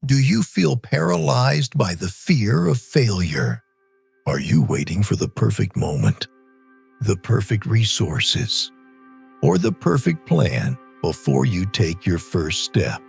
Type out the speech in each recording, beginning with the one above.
Do you feel paralyzed by the fear of failure? Are you waiting for the perfect moment, the perfect resources, or the perfect plan before you take your first step?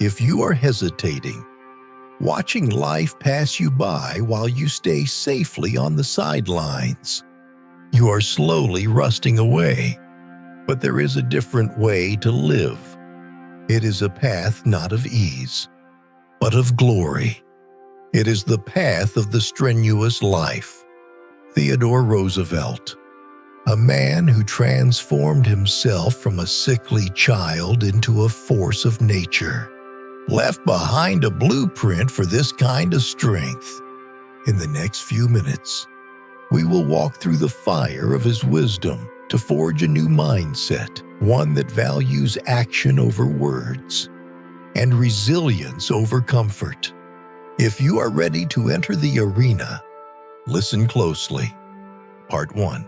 If you are hesitating, watching life pass you by while you stay safely on the sidelines, you are slowly rusting away. But there is a different way to live. It is a path not of ease, but of glory. It is the path of the strenuous life. Theodore Roosevelt, a man who transformed himself from a sickly child into a force of nature, left behind a blueprint for this kind of strength. In the next few minutes, we will walk through the fire of his wisdom to forge a new mindset, one that values action over words and resilience over comfort. If you are ready to enter the arena, listen closely. Part 1.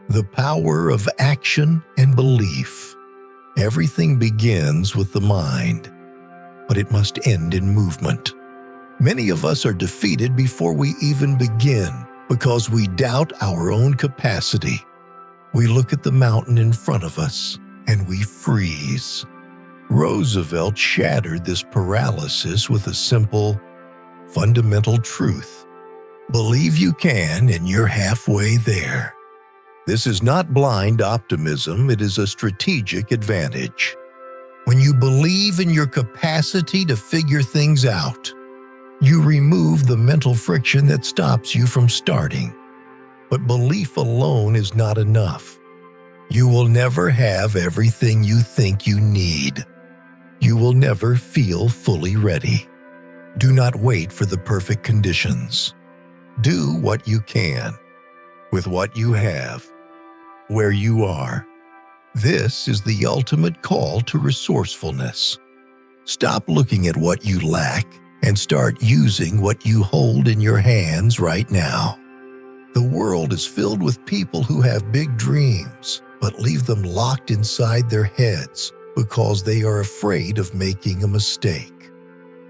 The power of action and belief. Everything begins with the mind, but it must end in movement. Many of us are defeated before we even begin because we doubt our own capacity. We look at the mountain in front of us and we freeze. Roosevelt shattered this paralysis with a simple, fundamental truth. Believe you can and you're halfway there. This is not blind optimism, it is a strategic advantage. When you believe in your capacity to figure things out, you remove the mental friction that stops you from starting. But belief alone is not enough. You will never have everything you think you need. You will never feel fully ready. Do not wait for the perfect conditions. Do what you can, with what you have, where you are. This is the ultimate call to resourcefulness. Stop looking at what you lack and start using what you hold in your hands right now. The world is filled with people who have big dreams, but leave them locked inside their heads because they are afraid of making a mistake.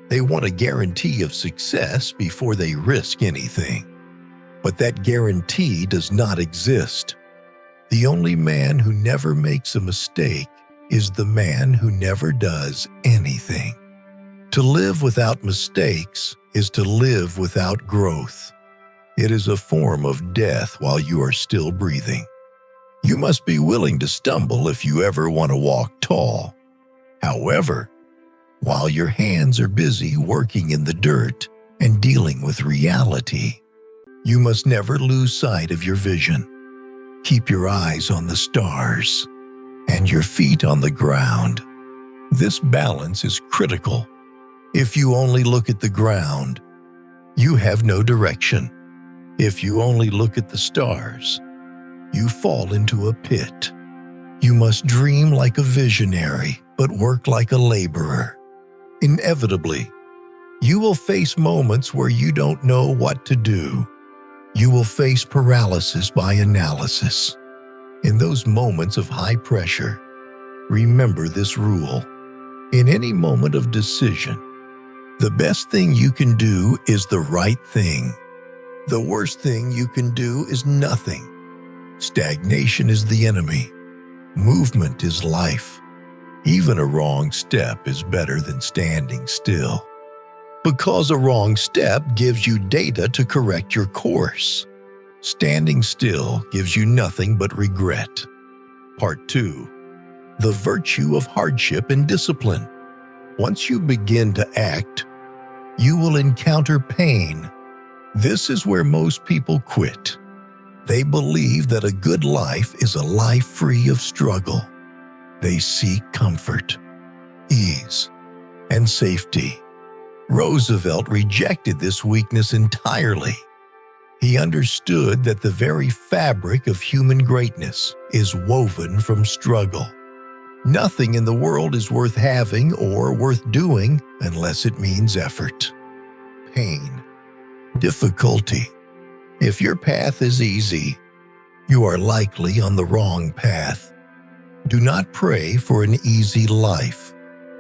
They want a guarantee of success before they risk anything. But that guarantee does not exist. The only man who never makes a mistake is the man who never does anything. To live without mistakes is to live without growth. It is a form of death while you are still breathing. You must be willing to stumble if you ever want to walk tall. However, while your hands are busy working in the dirt and dealing with reality, you must never lose sight of your vision. Keep your eyes on the stars and your feet on the ground. This balance is critical. If you only look at the ground, you have no direction. If you only look at the stars, you fall into a pit. You must dream like a visionary, but work like a laborer. Inevitably, you will face moments where you don't know what to do. You will face paralysis by analysis. In those moments of high pressure, remember this rule. In any moment of decision, the best thing you can do is the right thing. The worst thing you can do is nothing. Stagnation is the enemy. Movement is life. Even a wrong step is better than standing still. Because a wrong step gives you data to correct your course. Standing still gives you nothing but regret. Part 2. The virtue of hardship and discipline. Once you begin to act, you will encounter pain. This is where most people quit. They believe that a good life is a life free of struggle. They seek comfort, ease, and safety. Roosevelt rejected this weakness entirely. He understood that the very fabric of human greatness is woven from struggle. Nothing in the world is worth having or worth doing unless it means effort, pain, difficulty. If your path is easy, you are likely on the wrong path. Do not pray for an easy life.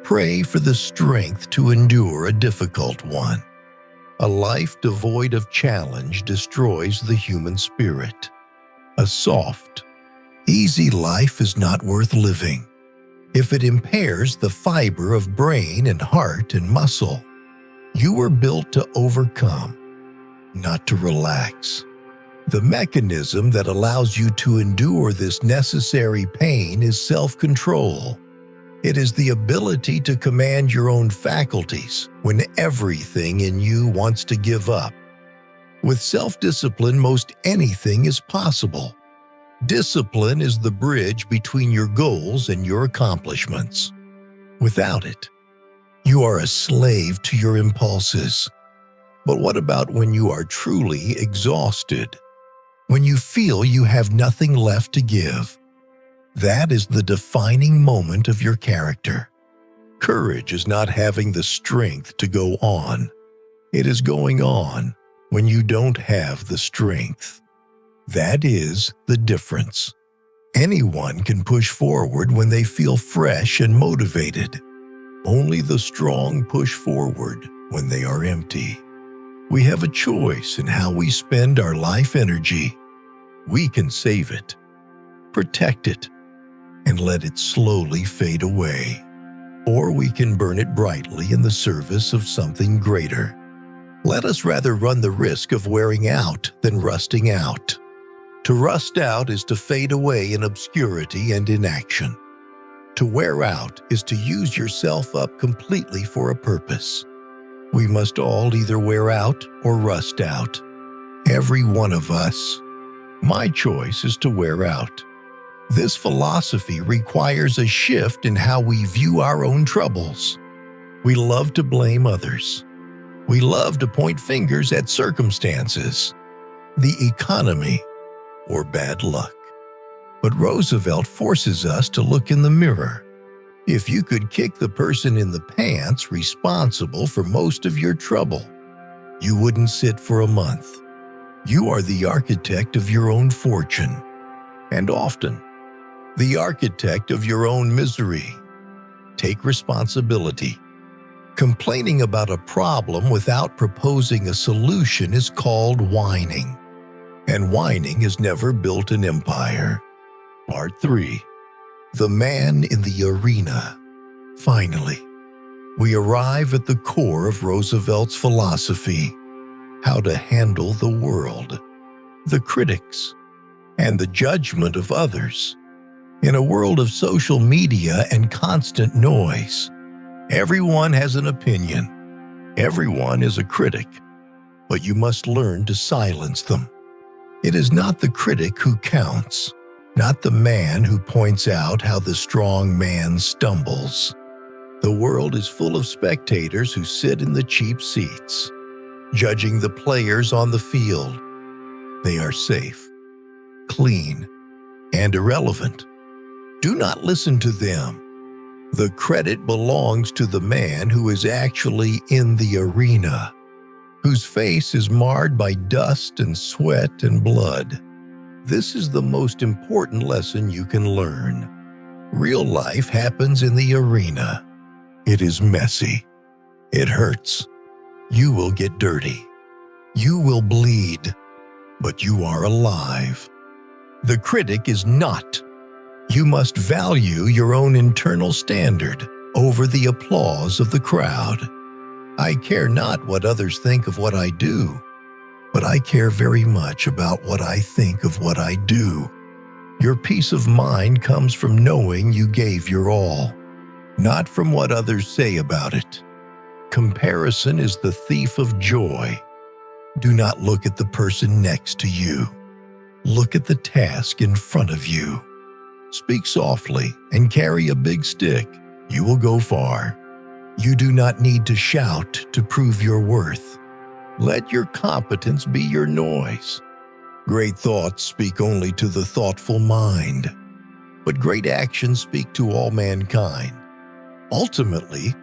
Pray for the strength to endure a difficult one. A life devoid of challenge destroys the human spirit. A soft, easy life is not worth living if it impairs the fiber of brain and heart and muscle. You were built to overcome, not to relax. The mechanism that allows you to endure this necessary pain is self-control. It is the ability to command your own faculties when everything in you wants to give up. With self-discipline, most anything is possible. Discipline is the bridge between your goals and your accomplishments. Without it, you are a slave to your impulses. But what about when you are truly exhausted? When you feel you have nothing left to give? That is the defining moment of your character. Courage is not having the strength to go on. It is going on when you don't have the strength. That is the difference. Anyone can push forward when they feel fresh and motivated. Only the strong push forward when they are empty. We have a choice in how we spend our life energy. We can save it, protect it, and let it slowly fade away. Or we can burn it brightly in the service of something greater. Let us rather run the risk of wearing out than rusting out. To rust out is to fade away in obscurity and inaction. To wear out is to use yourself up completely for a purpose. We must all either wear out or rust out. Every one of us. My choice is to wear out. This philosophy requires a shift in how we view our own troubles. We love to blame others. We love to point fingers at circumstances, the economy, or bad luck. But Roosevelt forces us to look in the mirror. If you could kick the person in the pants responsible for most of your trouble, you wouldn't sit for a month. You are the architect of your own fortune, and often the architect of your own misery. Take responsibility. Complaining about a problem without proposing a solution is called whining. And whining has never built an empire. Part 3. The man in the arena. Finally, we arrive at the core of Roosevelt's philosophy: how to handle the world, the critics, and the judgment of others. In a world of social media and constant noise, everyone has an opinion. Everyone is a critic, but you must learn to silence them. It is not the critic who counts, not the man who points out how the strong man stumbles. The world is full of spectators who sit in the cheap seats, judging the players on the field. They are safe, clean, and irrelevant. Do not listen to them. The credit belongs to the man who is actually in the arena, whose face is marred by dust and sweat and blood. This is the most important lesson you can learn. Real life happens in the arena. It is messy. It hurts. You will get dirty. You will bleed. But you are alive. The critic is not. You must value your own internal standard over the applause of the crowd. I care not what others think of what I do, but I care very much about what I think of what I do. Your peace of mind comes from knowing you gave your all, not from what others say about it. Comparison is the thief of joy. Do not look at the person next to you. Look at the task in front of you. Speak softly and carry a big stick. You will go far. You do not need to shout to prove your worth. Let your competence be your noise. Great thoughts speak only to the thoughtful mind, but great actions speak to all mankind. Ultimately,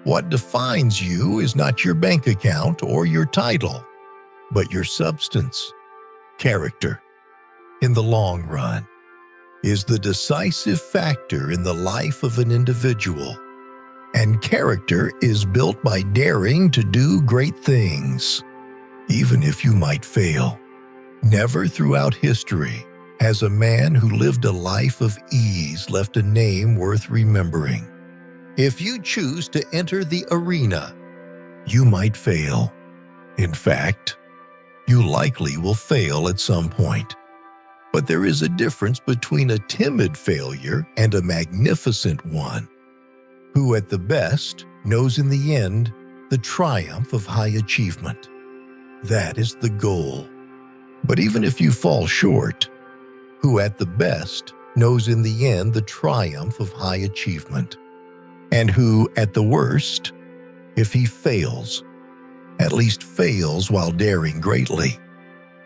what defines you is not your bank account or your title, but your substance. Character, in the long run, is the decisive factor in the life of an individual. And character is built by daring to do great things, even if you might fail. Never throughout history has a man who lived a life of ease left a name worth remembering. If you choose to enter the arena, you might fail. In fact, you likely will fail at some point. But there is a difference between a timid failure and a magnificent one, who at the best knows in the end the triumph of high achievement. That is the goal. But even if you fall short, who at the best knows in the end the triumph of high achievement, and who at the worst, if he fails, at least fails while daring greatly.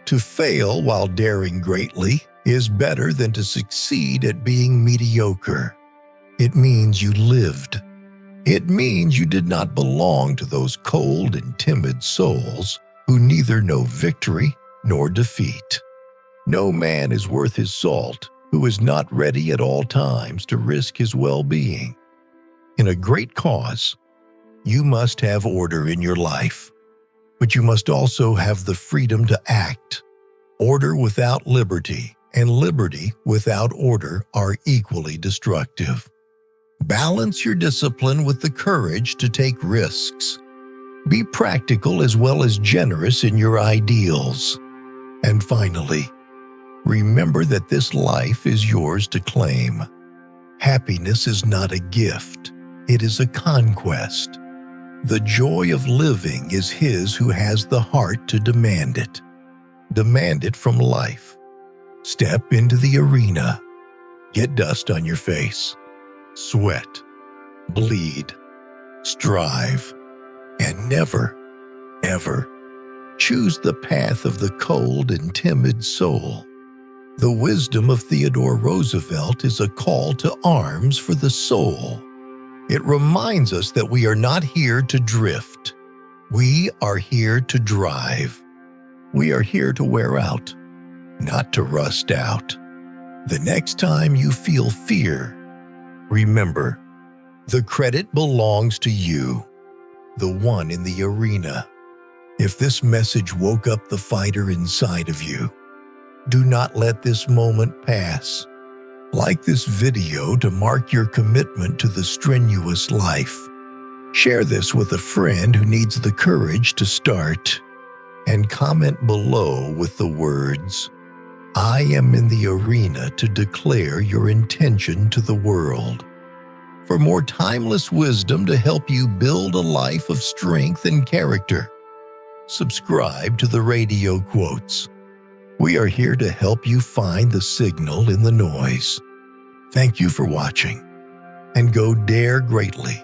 To fail while daring greatly is better than to succeed at being mediocre. It means you lived. It means you did not belong to those cold and timid souls who neither know victory nor defeat. No man is worth his salt who is not ready at all times to risk his well-being. In a great cause, you must have order in your life, but you must also have the freedom to act. Order without liberty and liberty without order are equally destructive. Balance your discipline with the courage to take risks. Be practical as well as generous in your ideals. And finally, remember that this life is yours to claim. Happiness is not a gift, it is a conquest. The joy of living is his who has the heart to demand it. Demand it from life. Step into the arena. Get dust on your face. Sweat. Bleed. Strive. And never, ever choose the path of the cold and timid soul. The wisdom of Theodore Roosevelt is a call to arms for the soul. It reminds us that we are not here to drift. We are here to drive. We are here to wear out, not to rust out. The next time you feel fear, remember, the credit belongs to you, the one in the arena. If this message woke up the fighter inside of you, do not let this moment pass. Like this video to mark your commitment to the strenuous life. Share this with a friend who needs the courage to start. And comment below with the words, "I am in the arena to declare your intention to the world." For more timeless wisdom to help you build a life of strength and character, subscribe to the Radio Quotes. We are here to help you find the signal in the noise. Thank you for watching, and go dare greatly.